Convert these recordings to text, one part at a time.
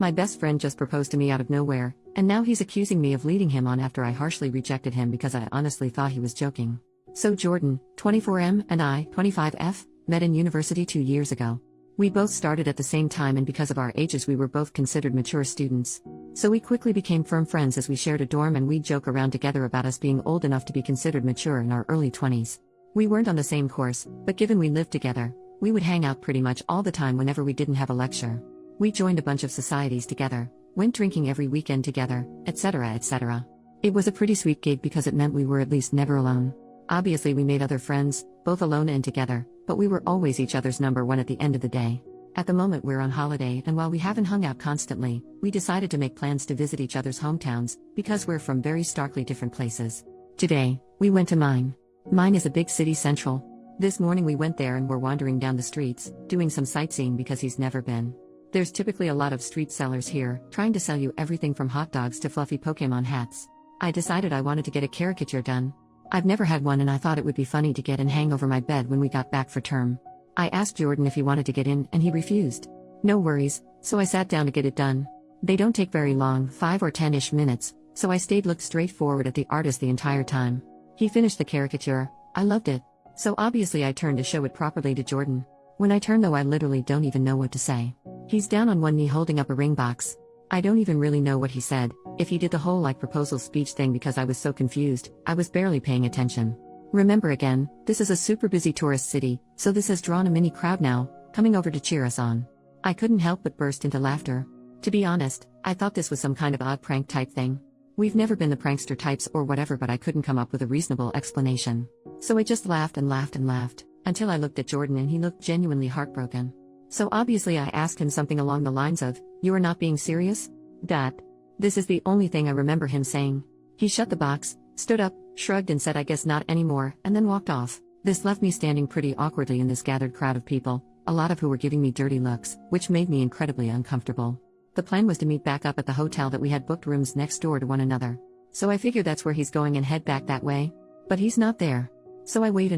My best friend just proposed to me out of nowhere, and now he's accusing me of leading him on after I harshly rejected him because I honestly thought he was joking. So Jordan, 24M, and I, 25F, met in university 2 years ago. We both started at the same time, and because of our ages we were both considered mature students. So we quickly became firm friends as we shared a dorm, and we'd joke around together about us being old enough to be considered mature in our early 20s. We weren't on the same course, but given we lived together, we would hang out pretty much all the time whenever we didn't have a lecture. We joined a bunch of societies together, went drinking every weekend together, etc., etc. It was a pretty sweet gig because it meant we were at least never alone. Obviously we made other friends, both alone and together, but we were always each other's number one at the end of the day. At the moment we're on holiday, and while we haven't hung out constantly, we decided to make plans to visit each other's hometowns, because we're from very starkly different places. Today, we went to mine. Mine is a big city central. This morning we went there and were wandering down the streets, doing some sightseeing because he's never been. There's typically a lot of street sellers here, trying to sell you everything from hot dogs to fluffy Pokemon hats. I decided I wanted to get a caricature done. I've never had one, and I thought it would be funny to get and hang over my bed when we got back for term. I asked Jordan if he wanted to get in, and he refused. No worries, so I sat down to get it done. They don't take very long, 5 or 10-ish minutes, so I looked straight forward at the artist the entire time. He finished the caricature. I loved it. So obviously I turned to show it properly to Jordan. When I turn though, I literally don't even know what to say. He's down on one knee holding up a ring box. I don't even really know what he said, if he did the whole proposal speech thing, because I was so confused, I was barely paying attention. Remember again, this is a super busy tourist city, so this has drawn a mini crowd now, coming over to cheer us on. I couldn't help but burst into laughter. To be honest, I thought this was some kind of odd prank type thing. We've never been the prankster types or whatever, but I couldn't come up with a reasonable explanation. So I just laughed and laughed and laughed, until I looked at Jordan and he looked genuinely heartbroken. So obviously I asked him something along the lines of, "You are not being serious?" This is the only thing I remember him saying. He shut the box, stood up, shrugged and said, "I guess not anymore," and then walked off. This left me standing pretty awkwardly in this gathered crowd of people, a lot of who were giving me dirty looks, which made me incredibly uncomfortable. The plan was to meet back up at the hotel that we had booked rooms next door to one another. So I figure that's where he's going and head back that way. But he's not there. So I wait,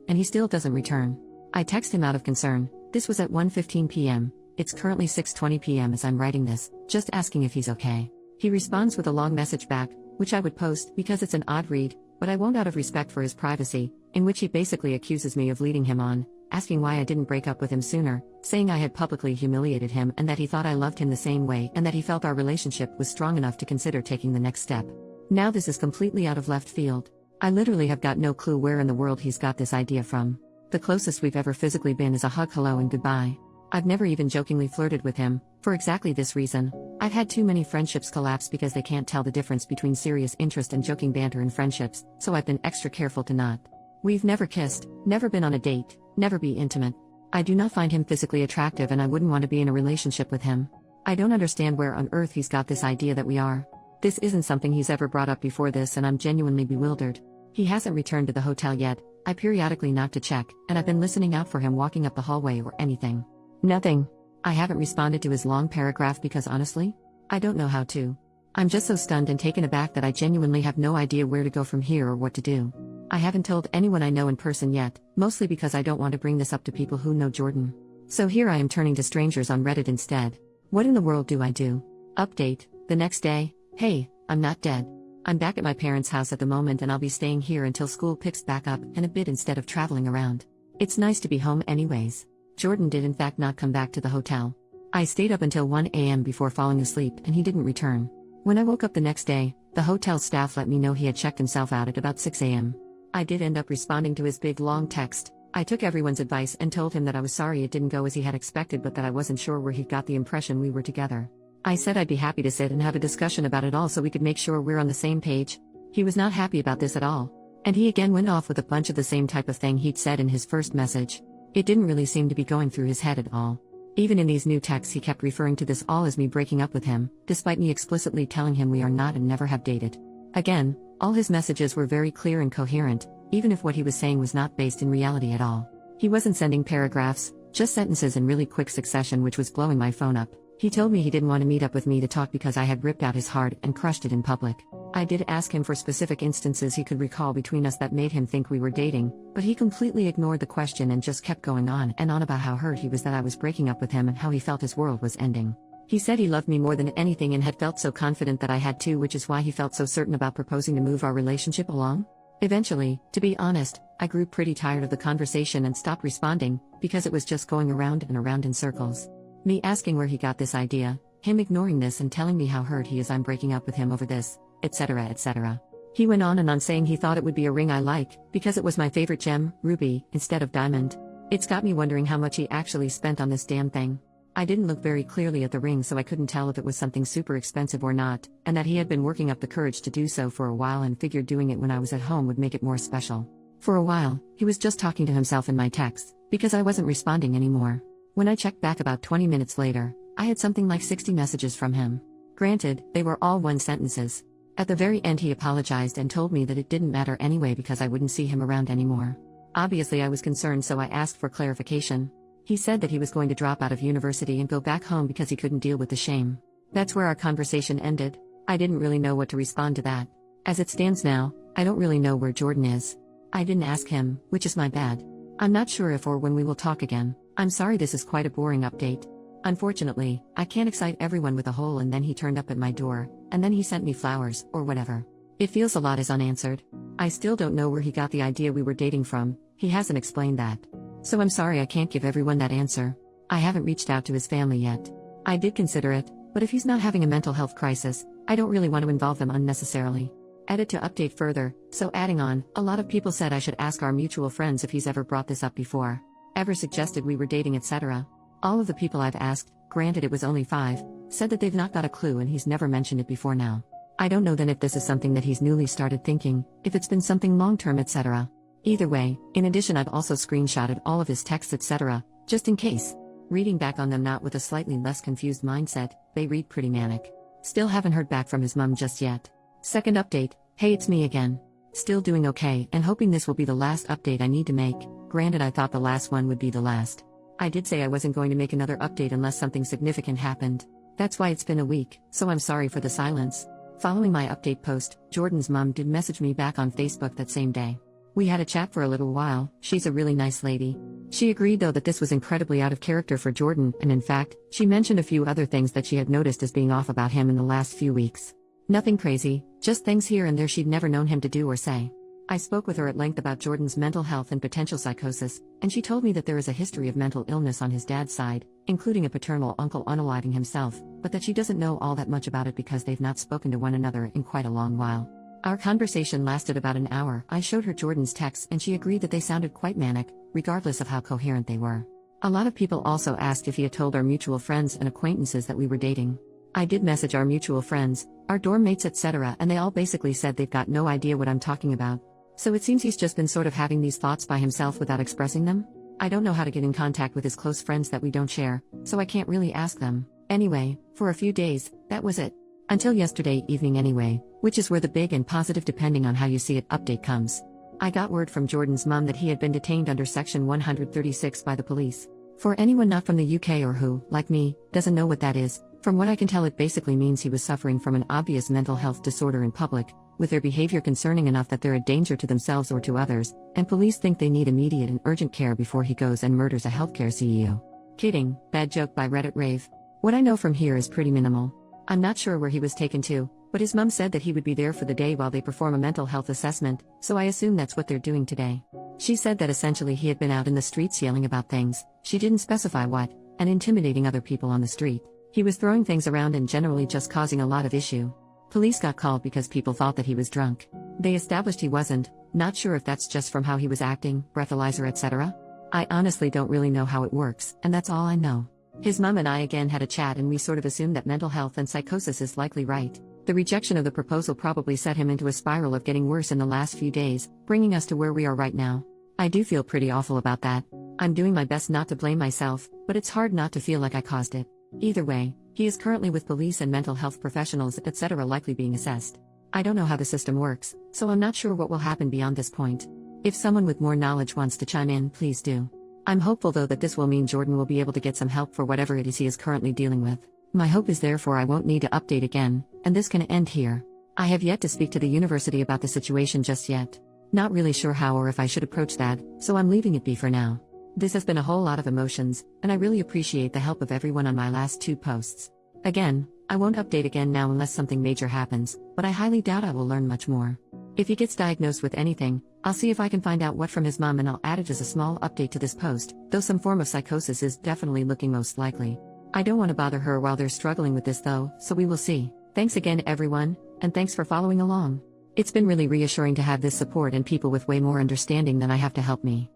and he still doesn't return. I text him out of concern. This was at 1:15 p.m. It's currently 6:20 p.m. as I'm writing this, just asking if he's okay. He responds with a long message back, which I would post because it's an odd read, but I won't out of respect for his privacy, in which he basically accuses me of leading him on, asking why I didn't break up with him sooner, saying I had publicly humiliated him and that he thought I loved him the same way and that he felt our relationship was strong enough to consider taking the next step. Now this is completely out of left field. I literally have got no clue where in the world he's got this idea from. The closest we've ever physically been is a hug, hello and goodbye. I've never even jokingly flirted with him, for exactly this reason. I've had too many friendships collapse because they can't tell the difference between serious interest and joking banter in friendships, so I've been extra careful to not. We've never kissed, never been on a date, never be intimate. I do not find him physically attractive and I wouldn't want to be in a relationship with him. I don't understand where on earth he's got this idea that we are. This isn't something he's ever brought up before this, and I'm genuinely bewildered. He hasn't returned to the hotel yet. I periodically knock to check, and I've been listening out for him walking up the hallway or anything. Nothing. I haven't responded to his long paragraph because honestly, I don't know how to. I'm just so stunned and taken aback that I genuinely have no idea where to go from here or what to do. I haven't told anyone I know in person yet, mostly because I don't want to bring this up to people who know Jordan. So here I am turning to strangers on Reddit instead. What in the world do I do? Update, the next day. Hey, I'm not dead. I'm back at my parents' house at the moment and I'll be staying here until school picks back up and a bit instead of traveling around. It's nice to be home anyways. Jordan did in fact not come back to the hotel. I stayed up until 1 a.m. before falling asleep and he didn't return. When I woke up the next day, the hotel staff let me know he had checked himself out at about 6 a.m. I did end up responding to his big long text. I took everyone's advice and told him that I was sorry it didn't go as he had expected, but that I wasn't sure where he got the impression we were together. I said I'd be happy to sit and have a discussion about it all so we could make sure we're on the same page. He was not happy about this at all. And he again went off with a bunch of the same type of thing he'd said in his first message. It didn't really seem to be going through his head at all. Even in these new texts he kept referring to this all as me breaking up with him, despite me explicitly telling him we are not and never have dated. Again, all his messages were very clear and coherent, even if what he was saying was not based in reality at all. He wasn't sending paragraphs, just sentences in really quick succession, which was blowing my phone up. He told me he didn't want to meet up with me to talk because I had ripped out his heart and crushed it in public. I did ask him for specific instances he could recall between us that made him think we were dating, but he completely ignored the question and just kept going on and on about how hurt he was that I was breaking up with him and how he felt his world was ending. He said he loved me more than anything and had felt so confident that I had too, which is why he felt so certain about proposing to move our relationship along. Eventually, to be honest, I grew pretty tired of the conversation and stopped responding, because it was just going around and around in circles. Me asking where he got this idea, him ignoring this and telling me how hurt he is I'm breaking up with him over this, etc. etc. He went on and on saying he thought it would be a ring I like, because it was my favorite gem, ruby, instead of diamond. It's got me wondering how much he actually spent on this damn thing. I didn't look very clearly at the ring, so I couldn't tell if it was something super expensive or not, and that he had been working up the courage to do so for a while and figured doing it when I was at home would make it more special. For a while, he was just talking to himself in my texts, because I wasn't responding anymore. When I checked back about 20 minutes later, I had something like 60 messages from him. Granted, they were all one sentences. At the very end he apologized and told me that it didn't matter anyway because I wouldn't see him around anymore. Obviously I was concerned, so I asked for clarification. He said that he was going to drop out of university and go back home because he couldn't deal with the shame. That's where our conversation ended. I didn't really know what to respond to that. As it stands now, I don't really know where Jordan is. I didn't ask him, which is my bad. I'm not sure if or when we will talk again. I'm sorry, this is quite a boring update. Unfortunately, I can't excite everyone with a whole and then he turned up at my door, and then he sent me flowers, or whatever. It feels a lot is unanswered. I still don't know where he got the idea we were dating from. He hasn't explained that. So I'm sorry I can't give everyone that answer. I haven't reached out to his family yet. I did consider it, but if he's not having a mental health crisis, I don't really want to involve them unnecessarily. Edit to update further, so adding on, a lot of people said I should ask our mutual friends if he's ever brought this up before. Ever suggested we were dating, etc. All of the people I've asked, granted it was only 5, said that they've not got a clue and he's never mentioned it before now. I don't know then if this is something that he's newly started thinking, if it's been something long-term, etc. Either way, in addition I've also screenshotted all of his texts, etc., just in case. Reading back on them not with a slightly less confused mindset, they read pretty manic. Still haven't heard back from his mum just yet. Second update, hey, it's me again. Still doing okay and hoping this will be the last update I need to make. Granted, I thought the last one would be the last. I did say I wasn't going to make another update unless something significant happened. That's why it's been a week, so I'm sorry for the silence. Following my update post, Jordan's mum did message me back on Facebook that same day. We had a chat for a little while. She's a really nice lady. She agreed though that this was incredibly out of character for Jordan, and in fact, she mentioned a few other things that she had noticed as being off about him in the last few weeks. Nothing crazy, just things here and there she'd never known him to do or say. I spoke with her at length about Jordan's mental health and potential psychosis, and she told me that there is a history of mental illness on his dad's side, including a paternal uncle unaliving himself, but that she doesn't know all that much about it because they've not spoken to one another in quite a long while. Our conversation lasted about an hour. I showed her Jordan's texts and she agreed that they sounded quite manic, regardless of how coherent they were. A lot of people also asked if he had told our mutual friends and acquaintances that we were dating. I did message our mutual friends, our dorm mates, etc., and they all basically said they've got no idea what I'm talking about. So it seems he's just been sort of having these thoughts by himself without expressing them. I don't know how to get in contact with his close friends that we don't share, so I can't really ask them. Anyway, for a few days, that was it. Until yesterday evening anyway, which is where the big and positive depending on how you see it update comes. I got word from Jordan's mum that he had been detained under Section 136 by the police. For anyone not from the UK or who, like me, doesn't know what that is, from what I can tell it basically means he was suffering from an obvious mental health disorder in public, with their behavior concerning enough that they're a danger to themselves or to others, and police think they need immediate and urgent care before he goes and murders a healthcare CEO. Kidding, bad joke by Reddit Rave. What I know from here is pretty minimal. I'm not sure where he was taken to, but his mum said that he would be there for the day while they perform a mental health assessment, so I assume that's what they're doing today. She said that essentially he had been out in the streets yelling about things, she didn't specify what, and intimidating other people on the street. He was throwing things around and generally just causing a lot of issue. Police got called because people thought that he was drunk. They established he wasn't, not sure if that's just from how he was acting, breathalyzer, etc. I honestly don't really know how it works, and that's all I know. His mum and I again had a chat and we sort of assumed that mental health and psychosis is likely right. The rejection of the proposal probably set him into a spiral of getting worse in the last few days, bringing us to where we are right now. I do feel pretty awful about that. I'm doing my best not to blame myself, but it's hard not to feel like I caused it. Either way, he is currently with police and mental health professionals, etc., likely being assessed. I don't know how the system works, so I'm not sure what will happen beyond this point. If someone with more knowledge wants to chime in, please do. I'm hopeful though that this will mean Jordan will be able to get some help for whatever it is he is currently dealing with. My hope is therefore I won't need to update again, and this can end here. I have yet to speak to the university about the situation just yet. Not really sure how or if I should approach that, so I'm leaving it be for now. This has been a whole lot of emotions, and I really appreciate the help of everyone on my last 2 posts. Again, I won't update again now unless something major happens, but I highly doubt I will learn much more. If he gets diagnosed with anything, I'll see if I can find out what from his mom and I'll add it as a small update to this post, though some form of psychosis is definitely looking most likely. I don't want to bother her while they're struggling with this though, so we will see. Thanks again everyone, and thanks for following along. It's been really reassuring to have this support and people with way more understanding than I have to help me.